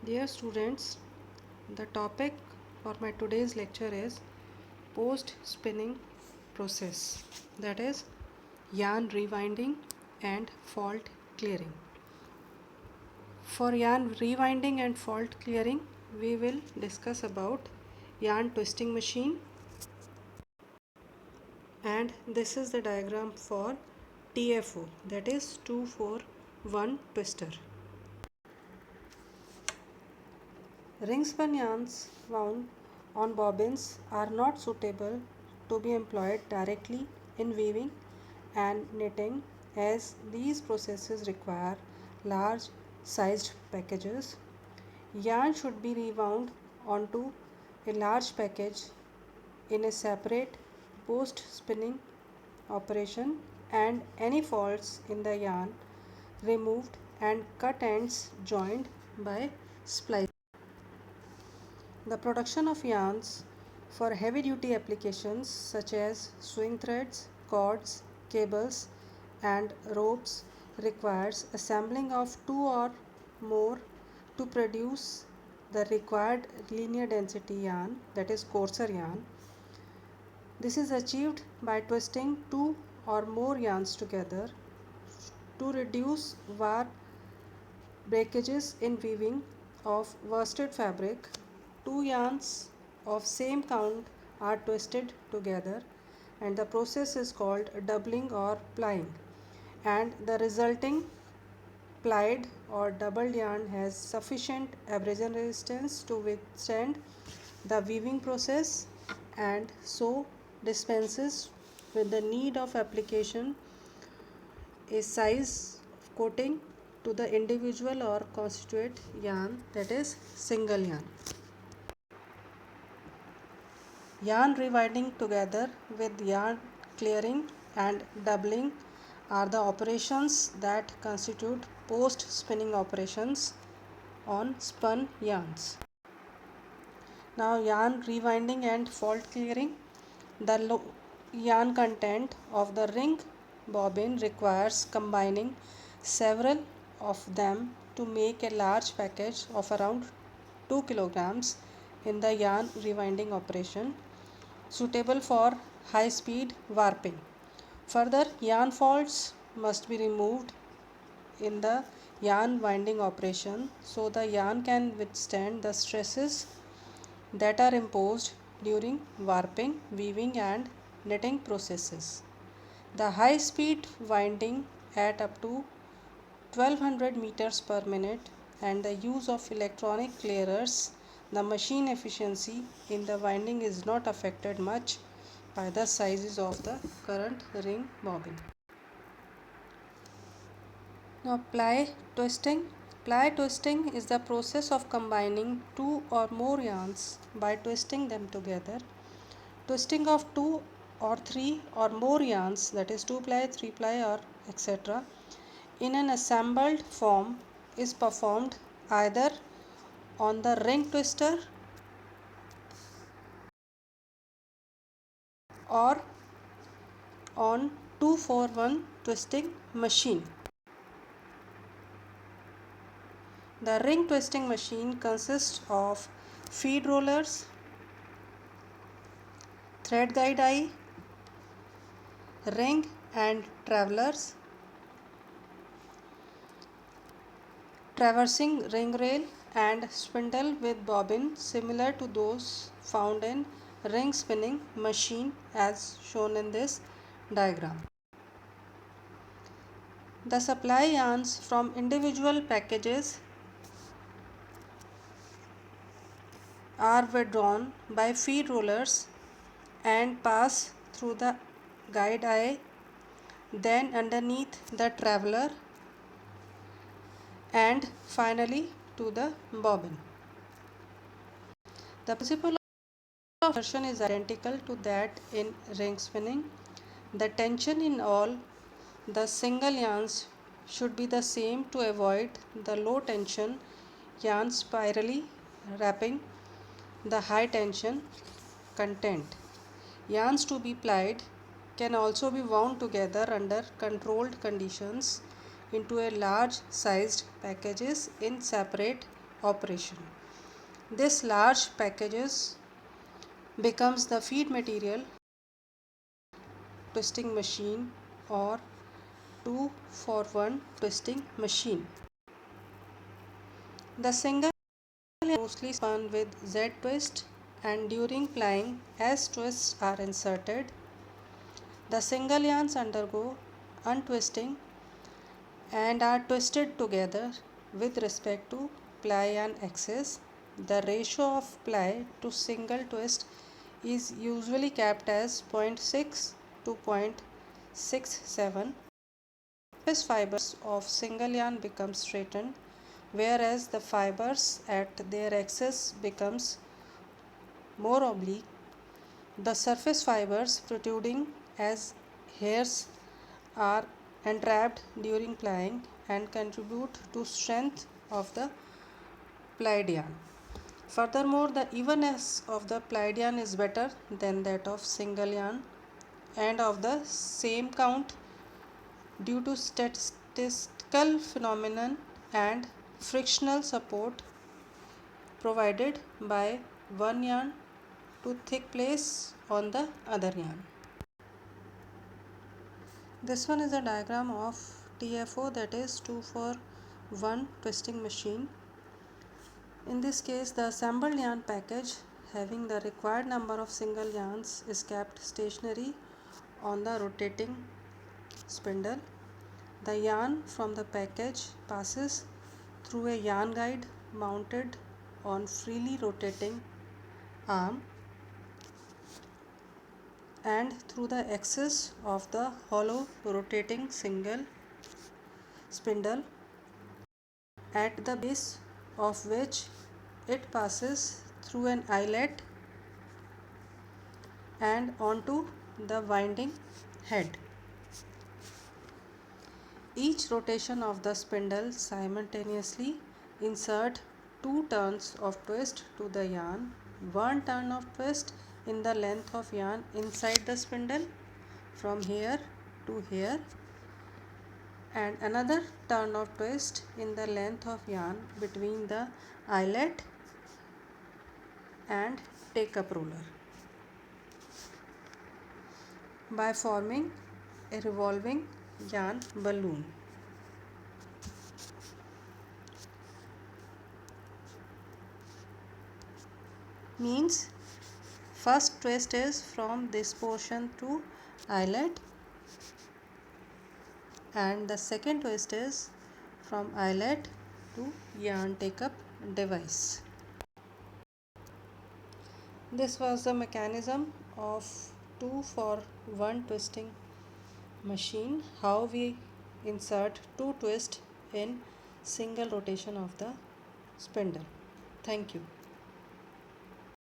Dear students, the topic for my today's lecture is post spinning process, that is yarn rewinding and fault clearing. For yarn rewinding and fault clearing, we will discuss about yarn twisting machine, and this is the diagram for TFO, that is 241 twister. Ring spun yarns wound on bobbins are not suitable to be employed directly in weaving and knitting, as these processes require large sized packages. Yarn should be rewound onto a large package in a separate post spinning operation, and any faults in the yarn removed and cut ends joined by splicing. The production of yarns for heavy duty applications such as sewing threads, cords, cables, and ropes requires assembling of two or more to produce the required linear density yarn, that is coarser yarn. This is achieved by twisting two or more yarns together to reduce warp breakages in weaving of worsted fabric. Two yarns of same count are twisted together, and the process is called doubling or plying, and the resulting plied or doubled yarn has sufficient abrasion resistance to withstand the weaving process, and so dispenses with the need of application a size of coating to the individual or constituent yarn, that is single yarn. Yarn rewinding together with yarn clearing and doubling are the operations that constitute post spinning operations on spun yarns. Now, yarn rewinding and fault clearing. The yarn content of the ring bobbin requires combining several of them to make a large package of around 2 kilograms in the yarn rewinding operation, suitable for high speed warping. Further, yarn faults must be removed in the yarn winding operation so the yarn can withstand the stresses that are imposed during warping, weaving, and knitting processes. The high speed winding at up to 1200 meters per minute and the use of electronic clearers, the machine efficiency in the winding is not affected much by the sizes of the current ring bobbin. Now, ply twisting. Ply twisting is the process of combining two or more yarns by twisting them together. Twisting of two or three or more yarns, that is 2 ply, 3 ply, or etc., in an assembled form is performed either on the ring twister or on 241 twisting machine. The ring twisting machine consists of feed rollers, thread guide eye, ring and travelers, traversing ring rail, and spindle with bobbin similar to those found in ring spinning machine as shown in this diagram. The supply yarns from individual packages are withdrawn by feed rollers and pass through the guide eye, then underneath the traveler, and finally to the bobbin. The principle of insertion is identical to that in ring spinning. The tension in all the single yarns should be the same to avoid the low tension yarn spirally wrapping the high tension content. Yarns to be plied can also be wound together under controlled conditions into a large sized packages in separate operation. This large packages becomes the feed material twisting machine or 2 for 1 twisting machine. The single is mostly spun with Z twist, and during plying, as twists are inserted, the single yarns undergo untwisting and are twisted together with respect to ply yarn axis. The ratio of ply to single twist is usually kept as 0.6 to 0.67. Surface fibers of single yarn become straightened, whereas the fibers at their axis becomes more oblique. The surface fibers protruding as hairs are entrapped during plying and contribute to strength of the plied yarn. Furthermore, the evenness of the plied yarn is better than that of single yarn and of the same count due to statistical phenomenon and frictional support provided by one yarn to thick place on the other yarn. This one is a diagram of TFO, that is 2 for 1 twisting machine. In this case, the assembled yarn package having the required number of single yarns is kept stationary on the rotating spindle. The yarn from the package passes through a yarn guide mounted on freely rotating arm and through the axis of the hollow rotating single spindle, at the base of which it passes through an eyelet and onto the winding head. Each rotation of the spindle simultaneously insert 2 turns of twist to the yarn, 1 turn of twist in the length of yarn inside the spindle from here to here, and another turn of twist in the length of yarn between the eyelet and take up roller by forming a revolving yarn balloon. Means first twist is from this portion to eyelet and the second twist is from eyelet to yarn take up device. This was the mechanism of 2 for 1 twisting machine, how we insert 2 twists in single rotation of the spindle. Thank you.